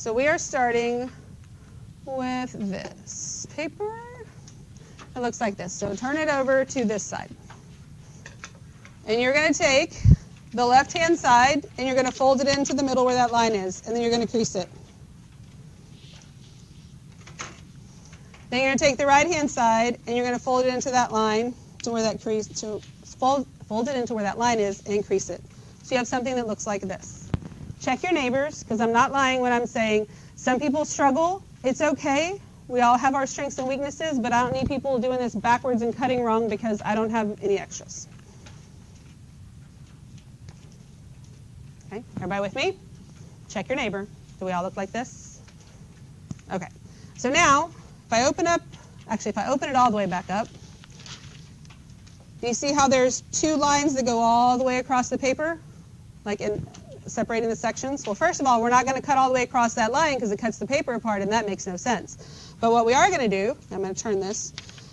So we are starting with this paper. It looks like this. So turn it over to this side. And you're going to take the left-hand side, and you're going to fold it into the middle where that line is, and then you're going to crease it. Then you're going to take the right-hand side, and you're going to fold it into that line to where that crease, to fold it into where that line is, and crease it. So you have something that looks like this. Check your neighbors, because I'm not lying when I'm saying some people struggle. It's okay. We all have our strengths and weaknesses, but I don't need people doing this backwards and cutting wrong because I don't have any extras. Okay, everybody with me? Check your neighbor. Do we all look like this? Okay, so now if I open it all the way back up, do you see how there's two lines that go all the way across the paper, like in separating the sections? Well, first of all, we're not going to cut all the way across that line because it cuts the paper apart, and that makes no sense. But what we are going to do, I'm going to turn this.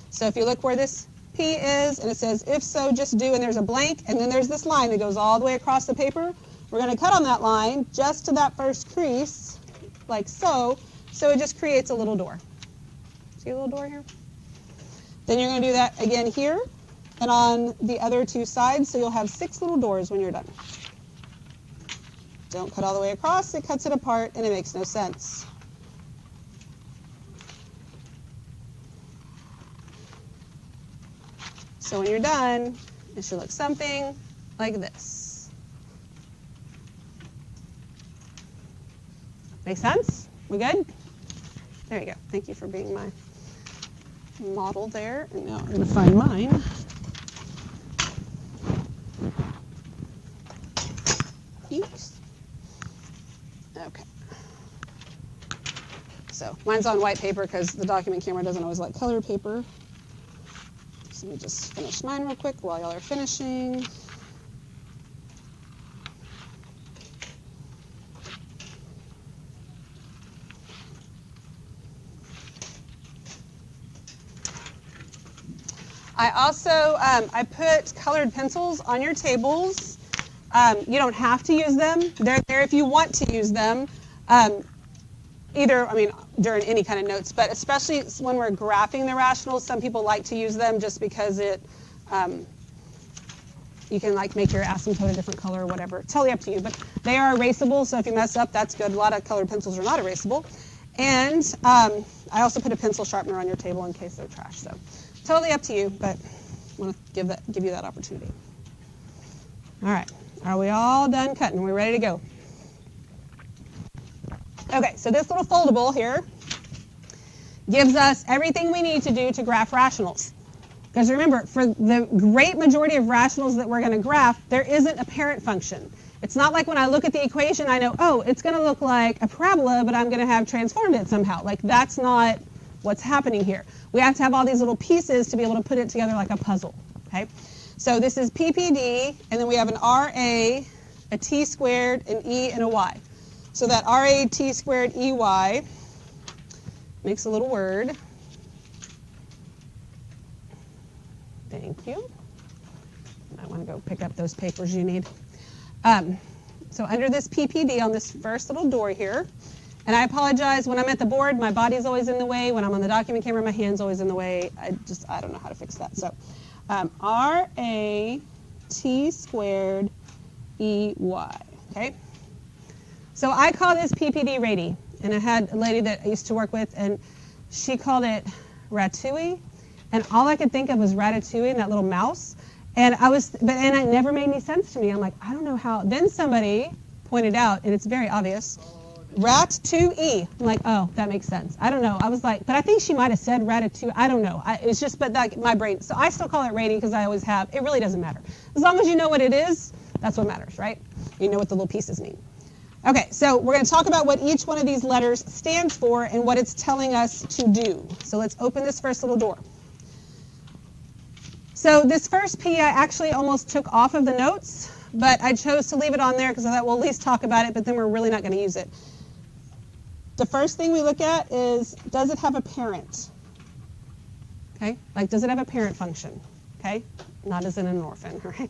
So if you look where this P is, and it says, if so, just do, and there's a blank, and then there's this line that goes all the way across the paper. We're going to cut on that line just to that first crease, like so it just creates a little door. See a little door here? Then you're going to do that again here and on the other two sides, so you'll have 6 little doors when you're done. Don't cut all the way across, it cuts it apart, and it makes no sense. So when you're done, it should look something like this. Make sense? We good? There you go. Thank you for being my model there. And now I'm going to find mine. Oops. Okay. So mine's on white paper because the document camera doesn't always like colored paper. So let me just finish mine real quick while y'all are finishing. I also, I put colored pencils on your tables. You don't have to use them. They're there if you want to use them. During any kind of notes, but especially when we're graphing the rationals, some people like to use them just because it, you can like make your asymptote a different color or whatever. It's totally up to you, but they are erasable, so if you mess up, that's good. A lot of colored pencils are not erasable. And I also put a pencil sharpener on your table in case they're trash, so totally up to you, but I want to give you that opportunity. All right, are we all done cutting? We're ready to go. Okay, so this little foldable here gives us everything we need to do to graph rationals. Because remember, for the great majority of rationals that we're going to graph, there isn't a parent function. It's not like when I look at the equation, I know, oh, it's going to look like a parabola, but I'm going to have transformed it somehow. Like, that's not what's happening here. We have to have all these little pieces to be able to put it together like a puzzle. Okay? So this is PPD, and then we have an RA, a T squared, an E, and a Y. So that RA T squared EY makes a little word. Thank you. I want to go pick up those papers you need. So under this PPD on this first little door here, and I apologize, when I'm at the board, my body's always in the way. When I'm on the document camera, my hand's always in the way. I don't know how to fix that. So RA T squared EY, okay? So I call this PPD RAT2EY, and I had a lady that I used to work with, and she called it RAT2EY, and all I could think of was Ratatouille and that little mouse, and it never made any sense to me. I'm like, I don't know how. Then somebody pointed out, and it's very obvious, RAT2EY. I'm like, oh, that makes sense. I don't know. I was like, but I think she might have said Ratatouille. I don't know. It's just, but like my brain. So I still call it RAT2EY because I always have. It really doesn't matter. As long as you know what it is, that's what matters, right? You know what the little pieces mean. Okay, so we're going to talk about what each one of these letters stands for and what it's telling us to do. So let's open this first little door. So this first P I actually almost took off of the notes, but I chose to leave it on there because I thought we'll at least talk about it, but then we're really not going to use it. The first thing we look at is, does it have a parent? Okay, like does it have a parent function? Okay, not as in an orphan, right?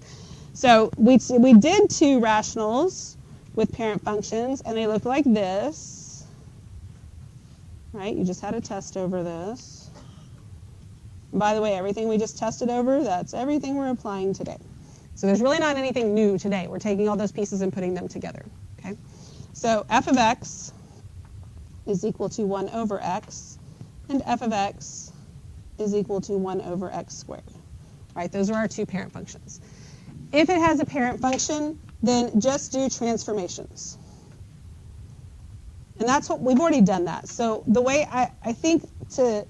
So we did 2 rationals with parent functions, and they look like this. right? You just had a test over this. By the way, everything we just tested over, that's everything we're applying today. So there's really not anything new today. We're taking all those pieces and putting them together, okay? So f of x is equal to 1 over x, and f of x is equal to 1 over x squared, right? Those are our two parent functions. If it has a parent function, then just do transformations. And that's what, we've already done that. So the way I think to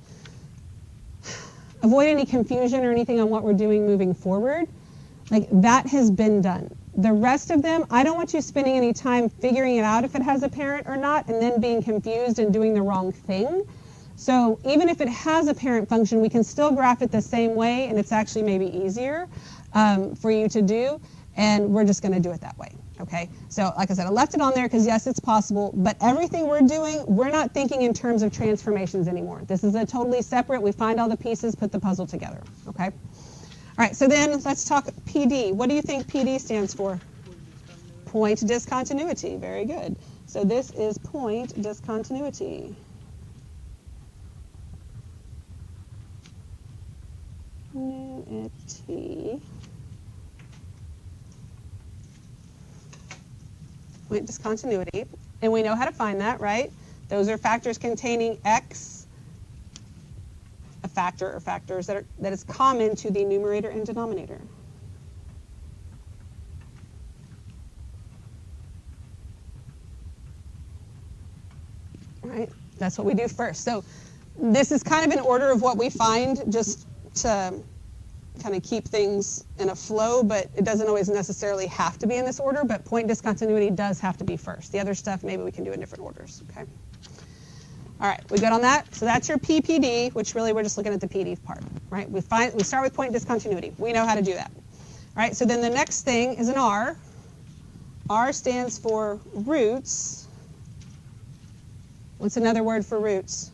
avoid any confusion or anything on what we're doing moving forward, like that has been done. The rest of them, I don't want you spending any time figuring it out if it has a parent or not and then being confused and doing the wrong thing. So even if it has a parent function, we can still graph it the same way, and it's actually maybe easier for you to do, and we're just going to do it that way. Okay, so like I said, I left it on there because yes, it's possible, but everything we're doing, we're not thinking in terms of transformations anymore. This is a totally separate, we find all the pieces, put the puzzle together, okay? All right, so then let's talk PD. What do you think PD stands for? Point discontinuity, very good. So this is point discontinuity. Point discontinuity, and we know how to find that, right? Those are factors containing x, a factor or factors that is common to the numerator and denominator. All right, that's what we do first. So this is kind of an order of what we find just to kind of keep things in a flow, but it doesn't always necessarily have to be in this order, but point discontinuity does have to be first. The other stuff maybe we can do in different orders, okay? All right, we good on that? So that's your PPD, which really we're just looking at the PD part, right? We start with point discontinuity. We know how to do that. All right, so then the next thing is an R. R stands for roots. What's another word for roots?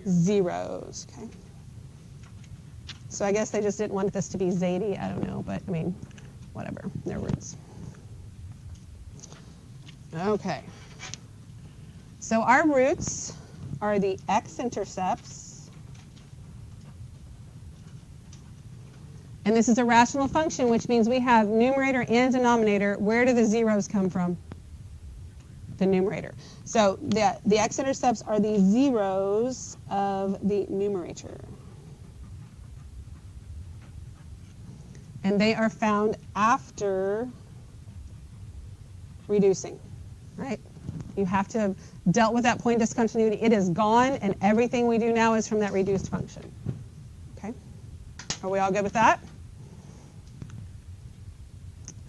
Zeros, okay? So I guess they just didn't want this to be Zadie. I don't know, but I mean, whatever. They're roots. Okay. So our roots are the x-intercepts. And this is a rational function, which means we have numerator and denominator. Where do the zeros come from? The numerator. So the x-intercepts are the zeros of the numerator. And they are found after reducing, right? You have to have dealt with that point discontinuity. It is gone, and everything we do now is from that reduced function. Okay? Are we all good with that?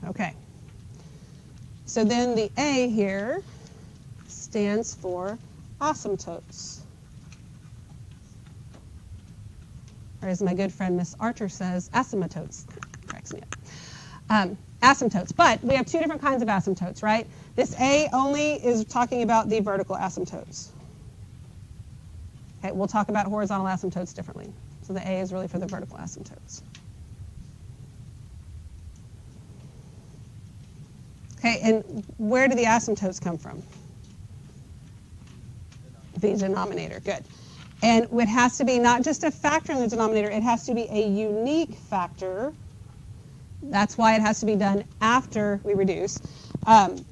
Okay. So then the A here stands for asymptotes. Or as my good friend Miss Archer says, asymptotes. Cracks me up. Asymptotes. But we have two different kinds of asymptotes, right? This A only is talking about the vertical asymptotes. Okay, we'll talk about horizontal asymptotes differently. So the A is really for the vertical asymptotes. Okay, and where do the asymptotes come from? The denominator, good. And it has to be not just a factor in the denominator, it has to be a unique factor. That's why it has to be done after we reduce.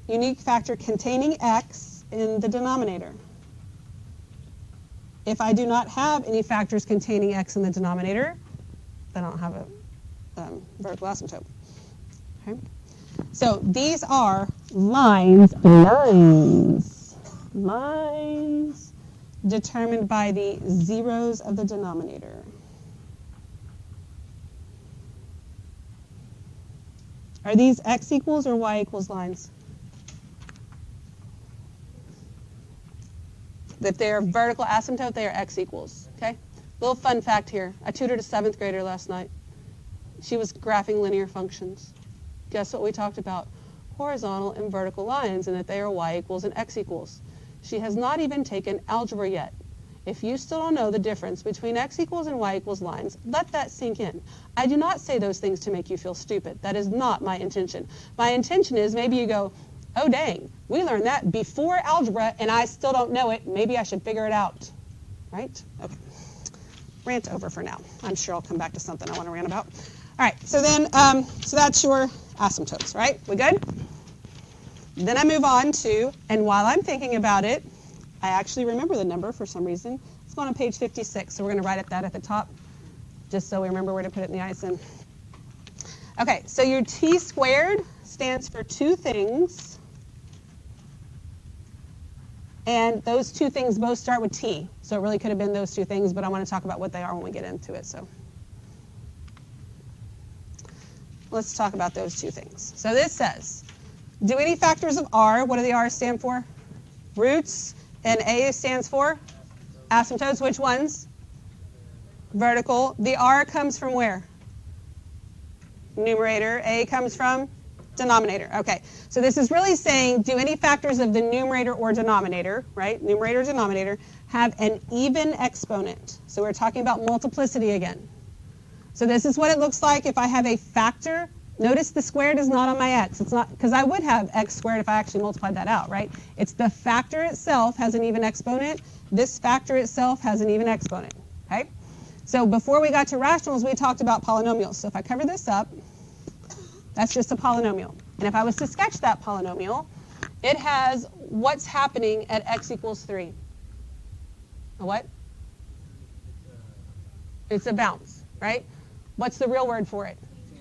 Unique factor containing x in the denominator. If I do not have any factors containing x in the denominator, then I don't have a vertical asymptote. Okay? So these are lines determined by the zeros of the denominator. Are these x equals or y equals lines? If they are vertical asymptote, they are x equals. Okay? Little fun fact here. I tutored a 7th grader last night. She was graphing linear functions. Guess what we talked about? Horizontal and vertical lines, and that they are y equals and x equals. She has not even taken algebra yet. If you still don't know the difference between x equals and y equals lines, let that sink in. I do not say those things to make you feel stupid. That is not my intention. My intention is maybe you go, oh dang, we learned that before algebra and I still don't know it. Maybe I should figure it out. right? Okay. Rant over for now. I'm sure I'll come back to something I want to rant about. All right, so then, so that's your asymptotes, right? We good? Then I move on to, and while I'm thinking about it, I actually remember the number for some reason. It's going on page 56, so we're going to write that at the top, just so we remember where to put it in the ISIN. Okay, so your T squared stands for two things, and those two things both start with T. So it really could have been those two things, but I want to talk about what they are when we get into it. So let's talk about those two things. So this says, do any factors of R, what do the R's stand for? Roots, and A stands for? Asymptotes. Which ones? Vertical. The R comes from where? Numerator. A comes from denominator. Okay, so this is really saying, do any factors of the numerator or denominator, right? Numerator or denominator, have an even exponent? So we're talking about multiplicity again. So this is what it looks like if I have a factor. Notice the squared is not on my x. It's not, because I would have x squared if I actually multiplied that out, right? It's the factor itself has an even exponent. This factor itself has an even exponent, okay? So before we got to rationals, we talked about polynomials. So if I cover this up, that's just a polynomial. And if I was to sketch that polynomial, it has what's happening at x equals 3. A what? It's a bounce, right? What's the real word for it?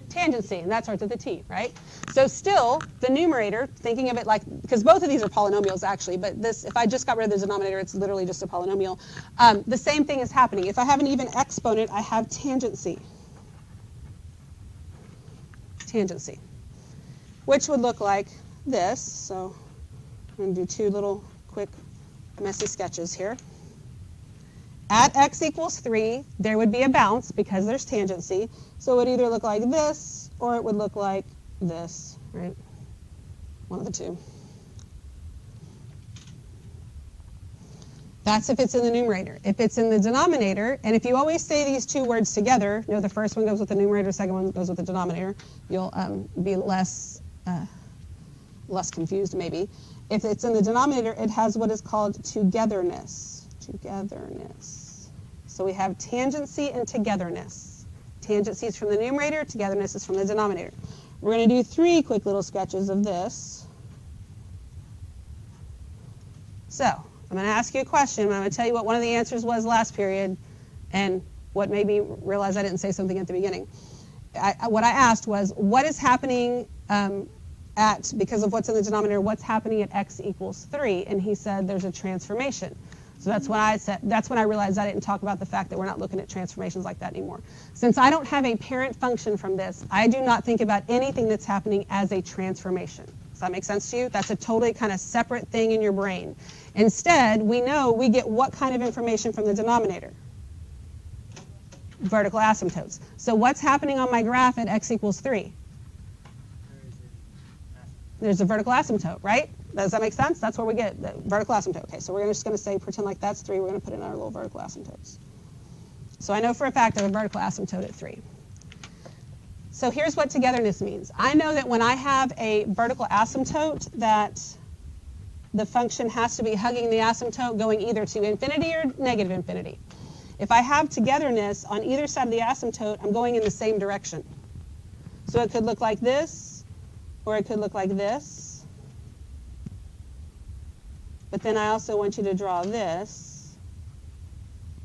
Tangency, and that starts with a t, right? So still, the numerator, thinking of it like, because both of these are polynomials actually, but this, if I just got rid of the denominator, it's literally just a polynomial. The same thing is happening. If I have an even exponent, I have tangency. Tangency, which would look like this. So I'm going to do two little quick messy sketches here. At x equals 3, there would be a bounce because there's tangency. So it would either look like this or it would look like this, right? One of the two. That's if it's in the numerator. If it's in the denominator, and if you always say these two words together, you know, the first one goes with the numerator, the second one goes with the denominator, you'll be less confused maybe. If it's in the denominator, it has what is called togetherness. Togetherness. So we have tangency and togetherness. Tangency is from the numerator, togetherness is from the denominator. We're going to do 3 quick little sketches of this. So I'm going to ask you a question, and I'm going to tell you what one of the answers was last period, and what made me realize I didn't say something at the beginning. What I asked was, what is happening because of what's in the denominator, what's happening at x equals 3? And he said there's a transformation. So that's when I realized I didn't talk about the fact that we're not looking at transformations like that anymore. Since I don't have a parent function from this, I do not think about anything that's happening as a transformation. Does that make sense to you? That's a totally kind of separate thing in your brain. Instead, we know we get what kind of information from the denominator? Vertical asymptotes. So what's happening on my graph at x equals 3? There's a vertical asymptote, right? Does that make sense? That's where we get the vertical asymptote. Okay, so we're just going to say, pretend like that's 3. We're going to put in our little vertical asymptotes. So I know for a fact I have a vertical asymptote at 3. So here's what togetherness means. I know that when I have a vertical asymptote, that the function has to be hugging the asymptote going either to infinity or negative infinity. If I have togetherness on either side of the asymptote, I'm going in the same direction. So it could look like this, or it could look like this. But then I also want you to draw this.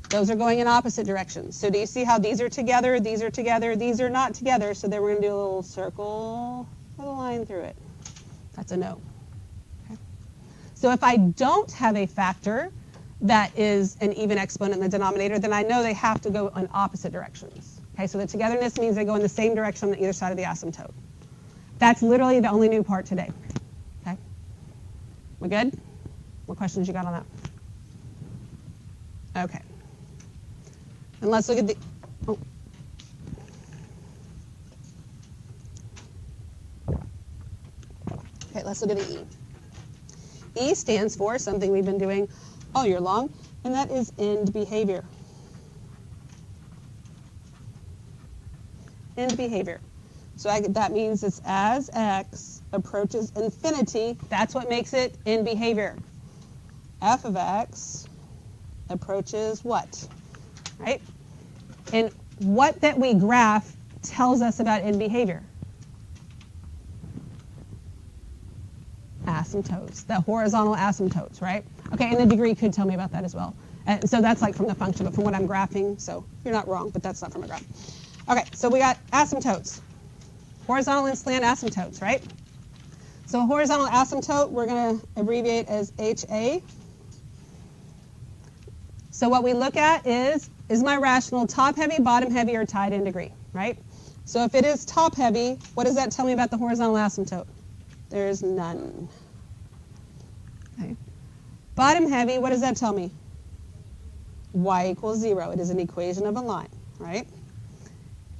Those are going in opposite directions. So do you see how these are together, these are not together, so then we're going to do a little circle with a line through it. That's a no. Okay. So if I don't have a factor that is an even exponent in the denominator, then I know they have to go in opposite directions. Okay, so the togetherness means they go in the same direction on either side of the asymptote. That's literally the only new part today. Okay, we good? What questions you got on that? Okay. And let's look at the, Okay, let's look at the E. E stands for something we've been doing all year long, and that is end behavior. End behavior. So that means it's as x approaches infinity, that's what makes it end behavior. F of x approaches what? Right? And what that we graph tells us about end behavior. Asymptotes, the horizontal asymptotes, right? Okay, and the degree could tell me about that as well. So that's like from the function, but from what I'm graphing, so you're not wrong, but that's not from a graph. Okay, so we got asymptotes. Horizontal and slant asymptotes, right? So a horizontal asymptote, we're going to abbreviate as HA. So what we look at is my rational top-heavy, bottom-heavy, or tied in degree, right? So if it is top-heavy, what does that tell me about the horizontal asymptote? There's none. Okay. Bottom-heavy, what does that tell me? Y equals 0. It is an equation of a line, right?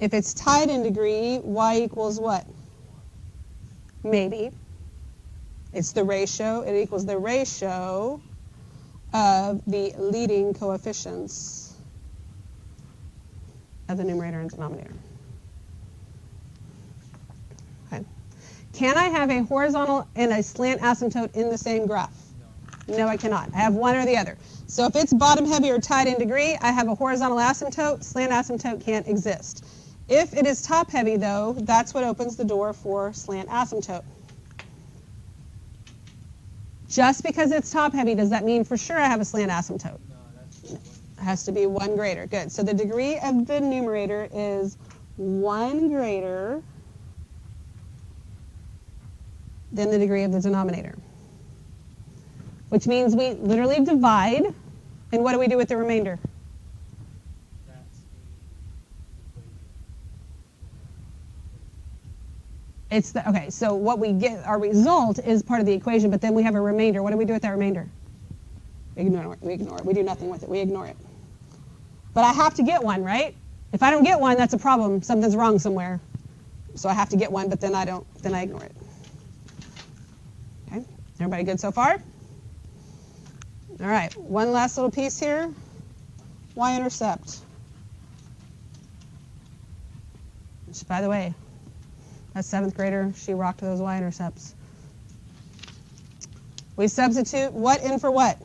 If it's tied in degree, y equals what? Maybe. It's the ratio. It equals the ratio of the leading coefficients of the numerator and denominator. Okay. Can I have a horizontal and a slant asymptote in the same graph? No, I cannot. I have one or the other. So if it's bottom heavy or tied in degree, I have a horizontal asymptote. Slant asymptote can't exist. If it is top heavy, though, that's what opens the door for slant asymptote. Just because it's top heavy, does that mean for sure I have a slant asymptote? No, it has to be 1 greater. Good. So the degree of the numerator is 1 greater than the degree of the denominator. Which means we literally divide, and what do we do with the remainder? Okay, so what we get, our result is part of the equation, but then we have a remainder. What do we do with that remainder? We ignore it. We do nothing with it. We ignore it. But I have to get one, right? If I don't get one, that's a problem. Something's wrong somewhere. So I have to get one, but then I ignore it. Okay, everybody good so far? All right, one last little piece here. Y-intercept. Which, by the way, that 7th grader, she rocked those y-intercepts. We substitute what in for what?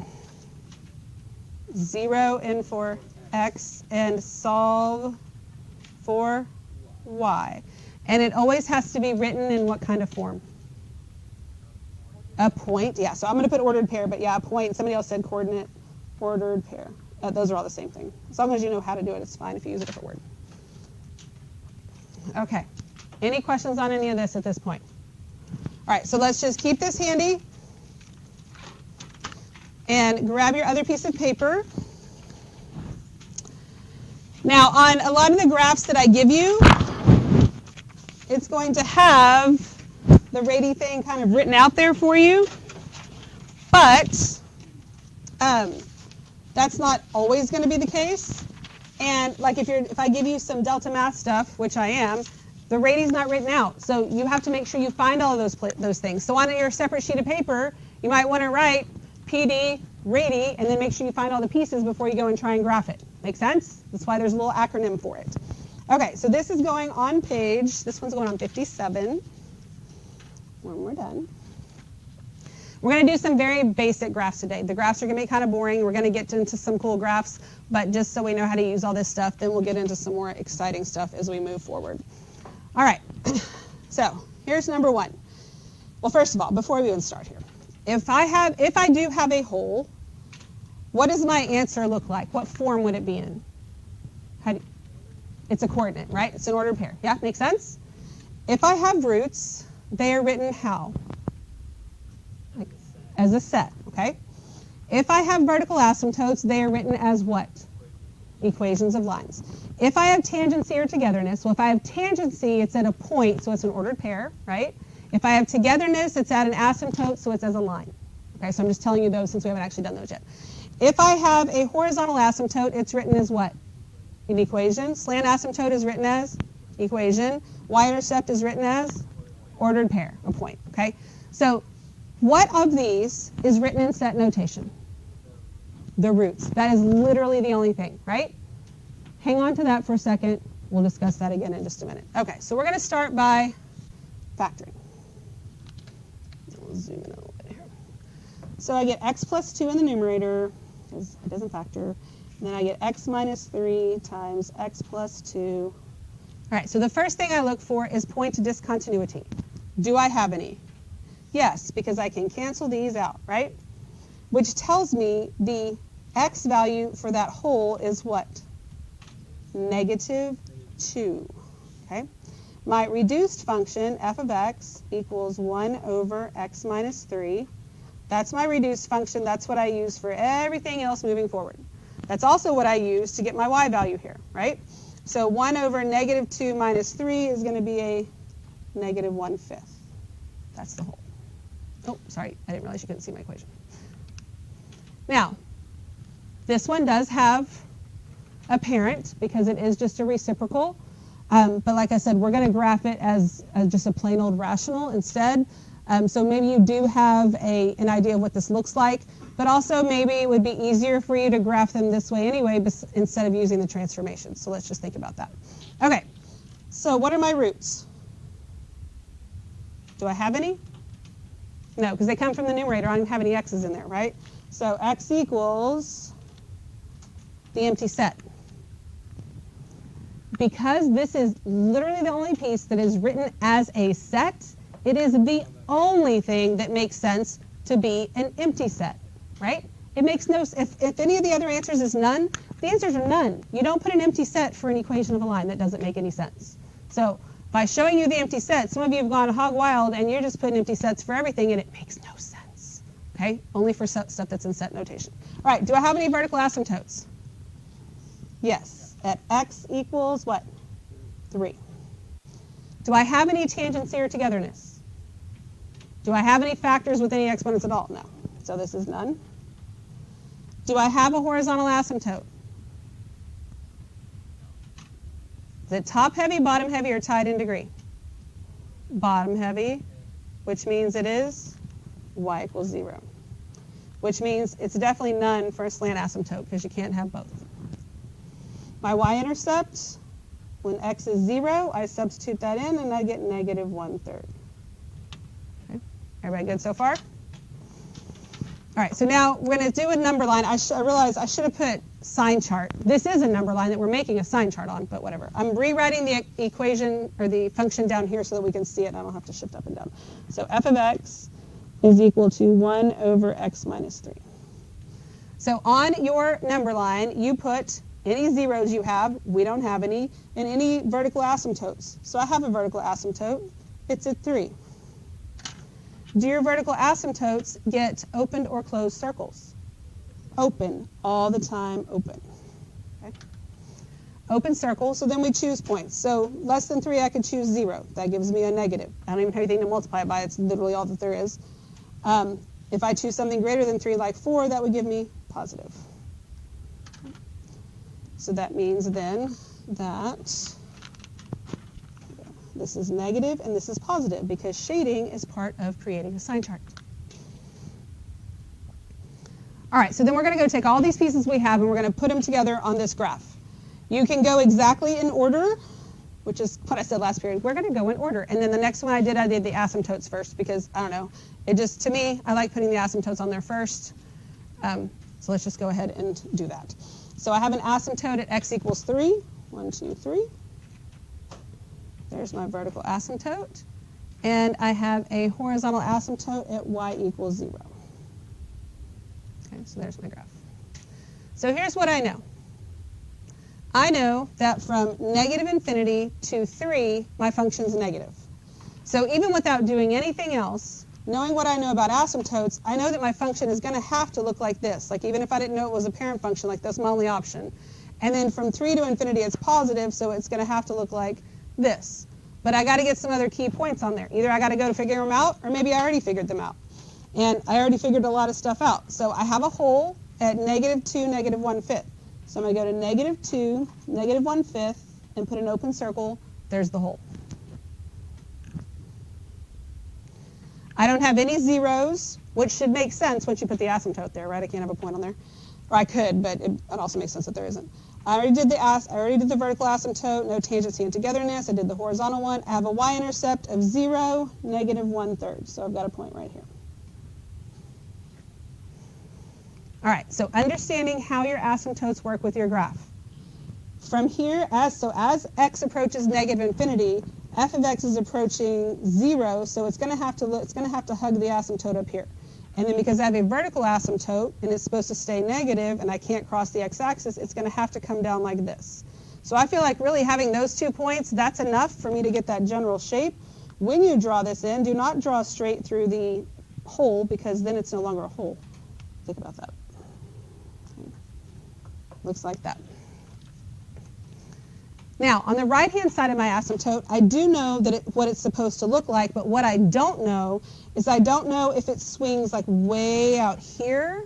0 in for x and solve for y. And it always has to be written in what kind of form? A point, yeah. So I'm going to put ordered pair, but yeah, a point. Somebody else said coordinate, ordered pair. Those are all the same thing. As long as you know how to do it, it's fine if you use a different word. Okay. Any questions on any of this at this point? All right, so let's just keep this handy and grab your other piece of paper. Now, on a lot of the graphs that I give you, it's going to have the RAT-2EY thing kind of written out there for you, but that's not always going to be the case. And like if I give you some delta math stuff, which I am, the RAT-2EY's not written out, so you have to make sure you find all of those things. So on your separate sheet of paper, you might want to write PD, RAT-2EY, and then make sure you find all the pieces before you go and try and graph it. Make sense? That's why there's a little acronym for it. Okay, so this is going on this one's going on 57. When we're done. We're going to do some very basic graphs today. The graphs are going to be kind of boring. We're going to get into some cool graphs, but just so we know how to use all this stuff, then we'll get into some more exciting stuff as we move forward. All right, so here's number 1. Well, first of all, before we even start here, if I do have a hole, what does my answer look like? What form would it be in? It's a coordinate, right? It's an ordered pair. Yeah, makes sense? If I have roots, they are written how? Like, as a set, okay? If I have vertical asymptotes, they are written as what? Equations of lines. If I have tangency or togetherness, well, if I have tangency, it's at a point, so it's an ordered pair, right? If I have togetherness, it's at an asymptote, so it's as a line. Okay, so I'm just telling you those since we haven't actually done those yet. If I have a horizontal asymptote, it's written as what? An equation. Slant asymptote is written as equation. Y-intercept is written as ordered pair, a point, okay? So what of these is written in set notation? The roots. That is literally the only thing, right? Hang on to that for a second. We'll discuss that again in just a minute. Okay, so we're going to start by factoring. We'll zoom in a little bit here. So I get x plus 2 in the numerator, because it doesn't factor. And then I get x minus 3 times x plus 2. All right, so the first thing I look for is point to discontinuity. Do I have any? Yes, because I can cancel these out, right? Which tells me the x value for that whole is what? Negative 2. Okay? My reduced function, f of x, equals 1 over x minus 3. That's my reduced function. That's what I use for everything else moving forward. That's also what I use to get my y value here, right? So 1 over negative 2 minus 3 is going to be a negative 1/5. That's the whole. Oh, sorry, I didn't realize you couldn't see my equation. Now, this one does have a parent because it is just a reciprocal. But like I said, we're going to graph it as just a plain old rational instead. So maybe you do have an idea of what this looks like, but also maybe it would be easier for you to graph them this way anyway instead of using the transformation. So let's just think about that. Okay, so what are my roots? Do I have any? No, because they come from the numerator. I don't have any x's in there, right? So x equals the empty set. Because this is literally the only piece that is written as a set, it is the only thing that makes sense to be an empty set, right? It makes no sense. If any of the other answers is none, the answers are none. You don't put an empty set for an equation of a line. That doesn't make any sense. So by showing you the empty set, some of you have gone hog wild and you're just putting empty sets for everything and it makes no sense. Okay? Only for stuff that's in set notation. All right, do I have any vertical asymptotes? Yes. At x equals what? 3. Do I have any tangency or togetherness? Do I have any factors with any exponents at all? No. So this is none. Do I have a horizontal asymptote? Is it top heavy, bottom heavy, or tied in degree? Bottom heavy, which means it is y equals 0. Which means it's definitely none for a slant asymptote because you can't have both. My y-intercept, when x is 0, I substitute that in and I get negative 1/3. Okay. Everybody good so far? All right, so now we're going to do a number line. I realized I should have put sign chart. This is a number line that we're making a sign chart on, but whatever. I'm rewriting the equation or the function down here so that we can see it and I don't have to shift up and down. So f of x is equal to 1 over x minus 3. So on your number line, you put any zeros you have, we don't have any, and any vertical asymptotes. So I have a vertical asymptote. It's at 3. Do your vertical asymptotes get opened or closed circles? Open, all the time open. Okay. Open circle, so then we choose points. So less than 3, I could choose 0. That gives me a negative. I don't even have anything to multiply it by. It's literally all that there is. If I choose something greater than 3, like 4, that would give me positive. So that means then that this is negative and this is positive because shading is part of creating a sign chart. All right, so then we're going to go take all these pieces we have and we're going to put them together on this graph. You can go exactly in order, which is what I said last period. We're going to go in order. And then the next one I did the asymptotes first because, I don't know, it just, to me, I like putting the asymptotes on there first. So let's just go ahead and do that. So I have an asymptote at x equals 3. 1, 2, 3. There's my vertical asymptote. And I have a horizontal asymptote at y equals 0. Okay, so there's my graph. So here's what I know. I know that from negative infinity to 3, my function's negative. So even without doing anything else, knowing what I know about asymptotes, I know that my function is going to have to look like this. Like even if I didn't know it was a parent function, like that's my only option. And then from 3 to infinity, it's positive, so it's going to have to look like this. But I got to get some other key points on there. Either I got to go to figure them out, or maybe I already figured them out. And I already figured a lot of stuff out. So I have a hole at negative 2, negative 1/5. So I'm going to go to negative 2, negative 1/5, and put an open circle. There's the hole. I don't have any zeros, which should make sense once you put the asymptote there, right? I can't have a point on there. Or I could, but it also makes sense that there isn't. I already did the vertical asymptote, no tangency and togetherness. I did the horizontal one. I have a y-intercept of 0, negative 1/3. So I've got a point right here. All right, so understanding how your asymptotes work with your graph. From here, as x approaches negative infinity, f of x is approaching 0, so it's going to have to hug the asymptote up here. And then because I have a vertical asymptote and it's supposed to stay negative and I can't cross the x-axis, it's going to have to come down like this. So I feel like really having those 2 points, that's enough for me to get that general shape. When you draw this in, do not draw straight through the hole because then it's no longer a hole. Think about that. Looks like that. Now, on the right-hand side of my asymptote, I do know that what it's supposed to look like, but what I don't know is I don't know if it swings like way out here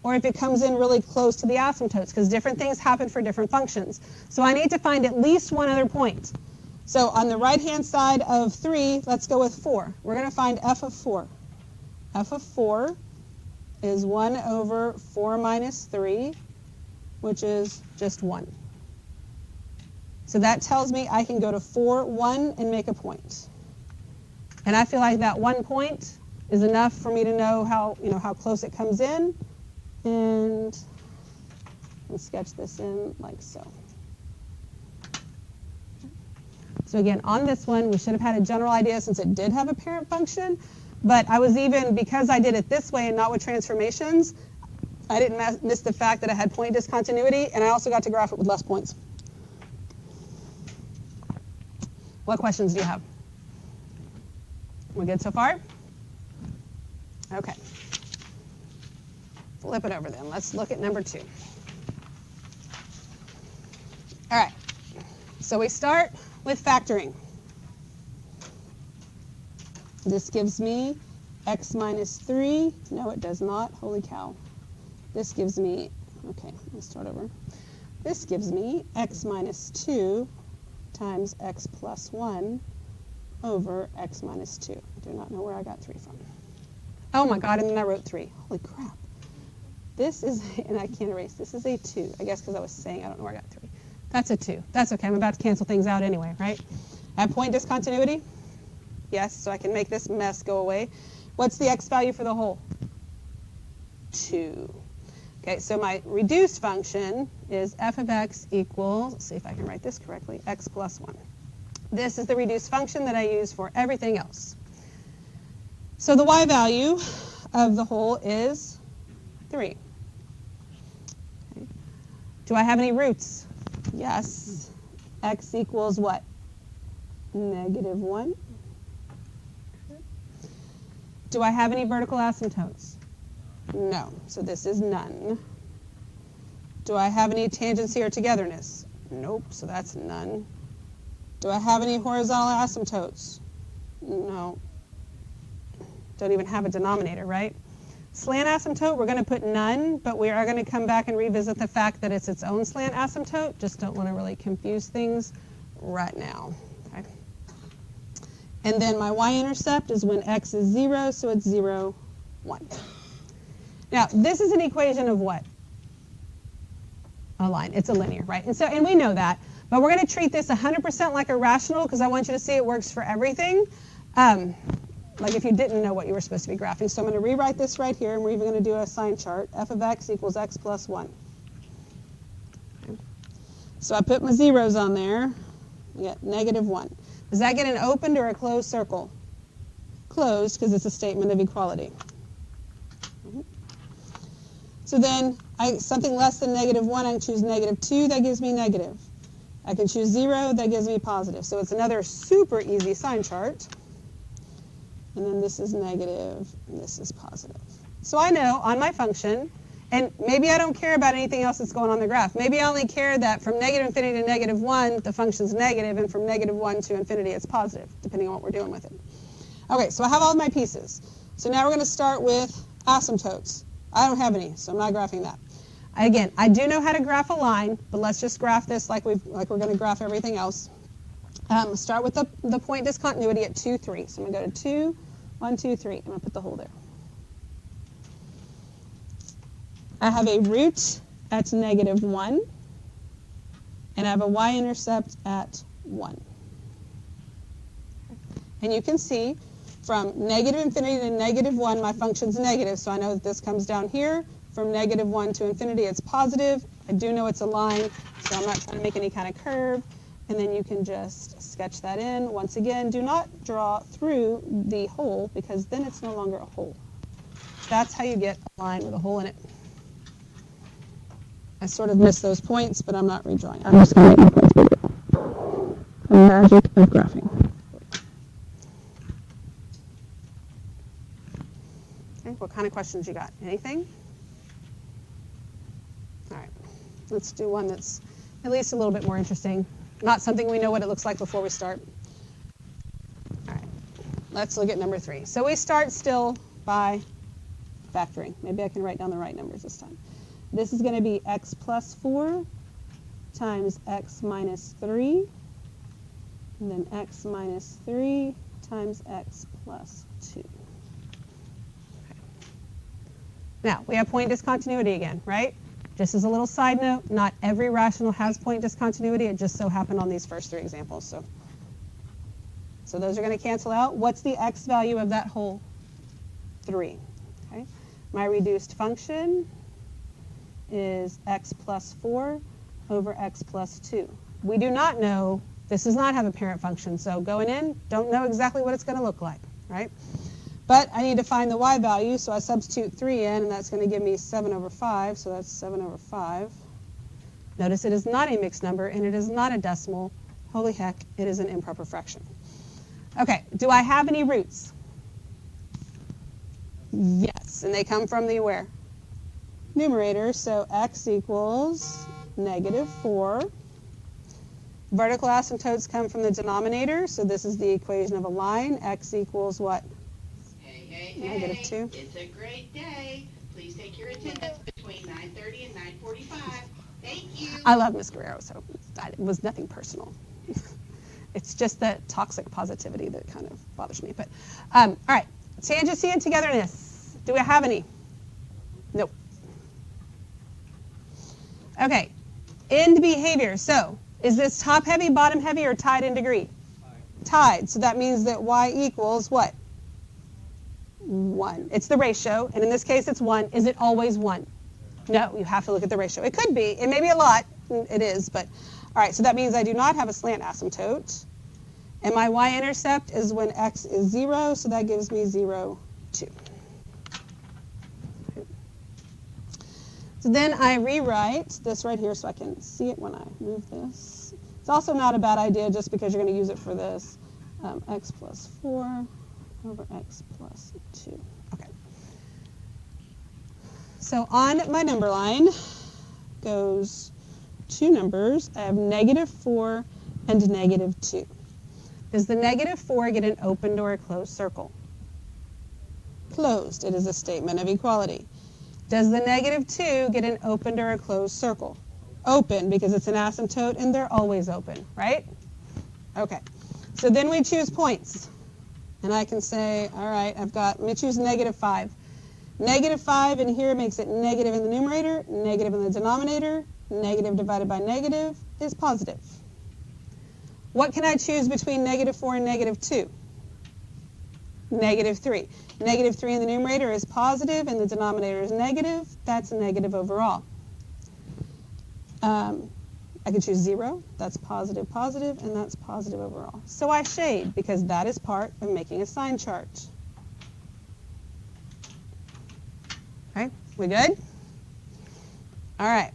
or if it comes in really close to the asymptotes, because different things happen for different functions. So I need to find at least one other point. So on the right-hand side of 3, let's go with 4. We're going to find f of 4. F of 4 is 1 over 4 minus 3, which is just 1. So that tells me I can go to 4, 1, and make a point. And I feel like that 1 point is enough for me to know how close it comes in. And I'll sketch this in like so. So again, on this one, we should have had a general idea since it did have a parent function. But I was because I did it this way and not with transformations, I didn't miss the fact that I had point discontinuity, and I also got to graph it with less points. What questions do you have? We're good so far? Okay. Flip it over then. Let's look at number 2. All right. So we start with factoring. This gives me x minus 3. No, it does not. Holy cow. This gives me, okay, let's start over. This gives me x minus 2 times x plus 1 over x minus 2. I do not know where I got 3 from. Oh my God, and then I wrote 3. Holy crap. This is, and I can't erase, this is a 2. I guess because I was saying I don't know where I got 3. That's a 2. That's okay. I'm about to cancel things out anyway, right? I have point discontinuity. Yes, so I can make this mess go away. What's the x value for the whole? 2. Okay, so my reduced function is f of x equals, let's see if I can write this correctly, x plus 1. This is the reduced function that I use for everything else. So the y value of the whole is 3. Okay. Do I have any roots? Yes. X equals what? Negative 1. Do I have any vertical asymptotes? No. So this is none. Do I have any tangency or togetherness? Nope. So that's none. Do I have any horizontal asymptotes? No. Don't even have a denominator, right? Slant asymptote, we're going to put none, but we are going to come back and revisit the fact that it's its own slant asymptote. Just don't want to really confuse things right now. Okay. And then my y-intercept is when x is 0, so it's 0, 1. Now, this is an equation of what? A line. It's a linear, right? And we know that. But we're going to treat this 100% like a rational because I want you to see it works for everything. Like if you didn't know what you were supposed to be graphing. So I'm going to rewrite this right here, and we're even going to do a sign chart. F of x equals x plus 1. Okay. So I put my zeros on there. I get negative 1. Does that get an opened or a closed circle? Closed, because it's a statement of equality. So then something less than negative 1, I can choose negative 2. That gives me negative. I can choose 0. That gives me positive. So it's another super easy sign chart. And then this is negative, and this is positive. So I know on my function, and maybe I don't care about anything else that's going on the graph. Maybe I only care that from negative infinity to negative 1, the function's negative, and from negative 1 to infinity, it's positive, depending on what we're doing with it. Okay, so I have all my pieces. So now we're going to start with asymptotes. I don't have any, so I'm not graphing that. Again, I do know how to graph a line, but let's just graph this like we're going to graph everything else. Start with the point discontinuity at 2, 3. So I'm going to go to 2, 1, 2, 3. I'm going to put the hole there. I have a root at negative 1, and I have a y-intercept at 1. And you can see from negative infinity to negative 1, my function's negative, so I know that this comes down here. From -1 to infinity, it's positive. I do know it's a line, so I'm not trying to make any kind of curve. And then you can just sketch that in. Once again, do not draw through the hole because then it's no longer a hole. That's how you get a line with a hole in it. I sort of missed those points, but I'm not redrawing. I'm just going to make the points bigger. The magic of graphing. Okay, what kind of questions you got? Anything? All right, let's do one that's at least a little bit more interesting. Not something we know what it looks like before we start. All right, let's look at number 3. So we start still by factoring. Maybe I can write down the right numbers this time. This is going to be x plus 4 times x minus 3, and then x minus 3 times x plus 2. Okay. Now, we have point discontinuity again, right? Just as a little side note, not every rational has point discontinuity. It just so happened on these first 3 examples. So those are going to cancel out. What's the x value of that whole 3? Okay. My reduced function is x plus 4 over x plus 2. We do not know, this does not have a parent function, so going in, don't know exactly what it's going to look like, right? But I need to find the y value, so I substitute 3 in, and that's going to give me 7 over 5, so that's 7 over 5. Notice it is not a mixed number, and it is not a decimal. Holy heck, it is an improper fraction. Okay, do I have any roots? Yes, and they come from the where? Numerator, so x equals -4. Vertical asymptotes come from the denominator, so this is the equation of a line. X equals what? Hey, -2. It's a great day. Please take your attendance between 9:30 and 9:45. Thank you. I love Ms. Guerrero, so it was nothing personal. It's just the toxic positivity that kind of bothers me. But all right, tangency and togetherness. Do we have any? Nope. Okay, end behavior. So is this top heavy, bottom heavy, or tied in degree? Tied. So that means that y equals what? 1. It's the ratio, and in this case it's 1. Is it always 1? No, you have to look at the ratio. It could be. It may be a lot. It is, but all right, so that means I do not have a slant asymptote. And my y-intercept is when x is 0, so that gives me 0, 2. So then I rewrite this right here so I can see it when I move this. It's also not a bad idea just because you're going to use it for this. X plus 4 over x plus 2. Okay. So on my number line goes 2 numbers. I have -4 and -2. Does the -4 get an opened or a closed circle? Closed. It is a statement of equality. Does the -2 get an opened or a closed circle? Open, because it's an asymptote and they're always open, right? Okay. So then we choose points. And I can say, all right, let me choose -5. -5 in here makes it negative in the numerator, negative in the denominator. Negative divided by negative is positive. What can I choose between -4 and -2? -3. -3 in the numerator is positive and the denominator is negative. That's a negative overall. I can choose 0. That's positive, positive, and that's positive overall. So I shade because that is part of making a sign chart. Okay, we good? All right.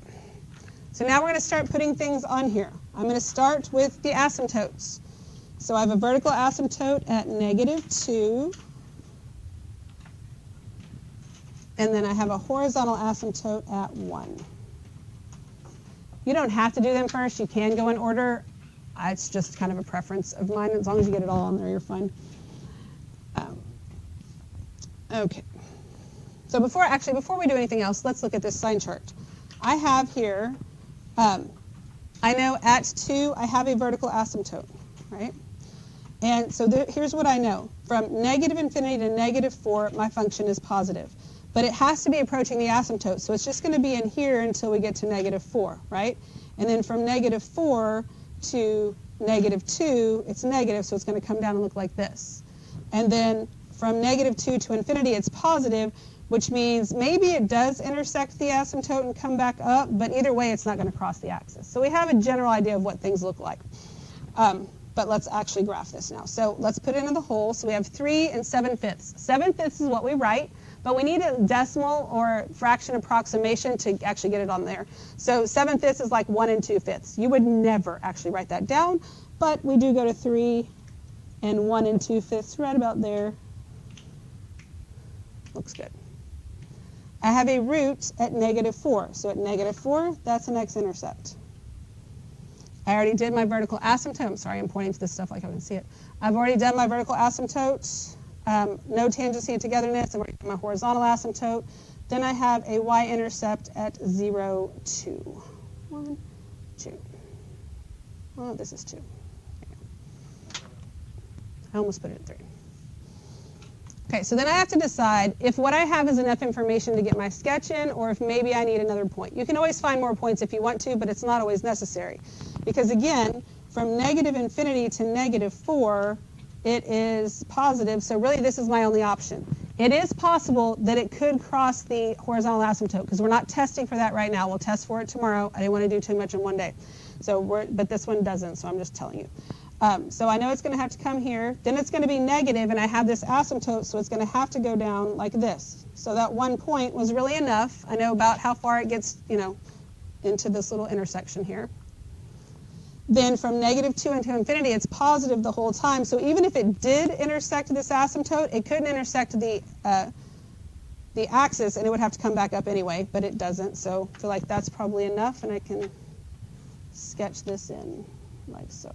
So now we're going to start putting things on here. I'm going to start with the asymptotes. So I have a vertical asymptote at -2. And then I have a horizontal asymptote at 1. You don't have to do them first. You can go in order. It's just kind of a preference of mine. As long as you get it all on there, you're fine. Okay. So before we do anything else, let's look at this sign chart. I have here, I know at 2, I have a vertical asymptote, right? And so here's what I know. From -infinity to -4, my function is positive. But it has to be approaching the asymptote, so it's just going to be in here until we get to -4, right? And then from -4 to -2, it's negative, so it's going to come down and look like this. And then from -2 to infinity, it's positive. which means maybe it does intersect the asymptote and come back up, but either way it's not going to cross the axis. So we have a general idea of what things look like. But let's actually graph this now. So let's put it into the hole. So we have 3 and 7/5. 7/5 is what we write, but we need a decimal or fraction approximation to actually get it on there. So 7/5 is like 1 2/5. You would never actually write that down, but we do go to 3 and 1 2/5 right about there. Looks good. I have a root at -4. So at -4, that's an x-intercept. I already did my vertical asymptote. I'm sorry, I'm pointing to this stuff like I can see it. I've already done my vertical asymptote. No tangency and togetherness. I've already done my horizontal asymptote. Then I have a y-intercept at 0, 2. 1, 2. Oh, this is 2. There you go. I almost put it at 3. Okay, so then I have to decide if what I have is enough information to get my sketch in, or if maybe I need another point. You can always find more points if you want to, but it's not always necessary. Because again, from -infinity to -4, it is positive, so really this is my only option. It is possible that it could cross the horizontal asymptote, because we're not testing for that right now. We'll test for it tomorrow. I didn't want to do too much in one day. But this one doesn't, so I'm just telling you. So I know it's going to have to come here. Then it's going to be negative, and I have this asymptote, so it's going to have to go down like this. So that 1 point was really enough. I know about how far it gets, into this little intersection here. Then from -2 into infinity, it's positive the whole time. So even if it did intersect this asymptote, it couldn't intersect the axis, and it would have to come back up anyway, but it doesn't. So I feel like that's probably enough, and I can sketch this in like so.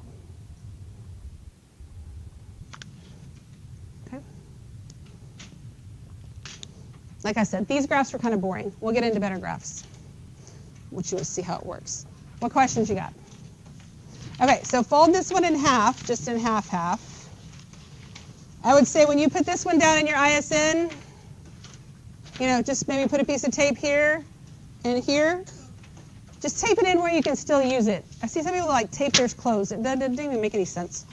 Like I said, these graphs are kind of boring. We'll get into better graphs, which you'll see how it works. What questions you got? Okay, so fold this one in half, just in half. I would say when you put this one down in your ISN, just maybe put a piece of tape here and here. Just tape it in where you can still use it. I see some people like tape theirs closed. That didn't even make any sense.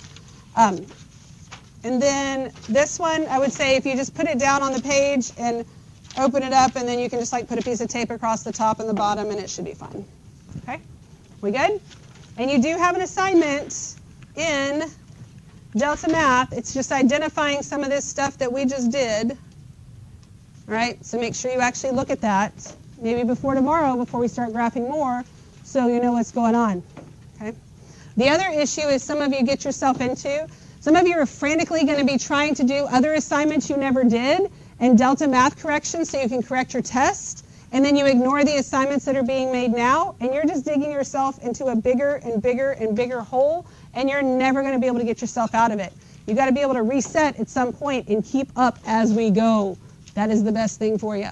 And then this one, I would say if you just put it down on the page and open it up, and then you can just put a piece of tape across the top and the bottom, and it should be fine. Okay? We good? And you do have an assignment in Delta Math. It's just identifying some of this stuff that we just did. All right? So make sure you actually look at that, maybe before tomorrow, before we start graphing more, so you know what's going on. Okay? The other issue is some of you get yourself into. Some of you are frantically going to be trying to do other assignments you never did, and Delta Math correction so you can correct your test, and then you ignore the assignments that are being made now, and you're just digging yourself into a bigger and bigger and bigger hole, and you're never going to be able to get yourself out of it. You've got to be able to reset at some point and keep up as we go. That is the best thing for you.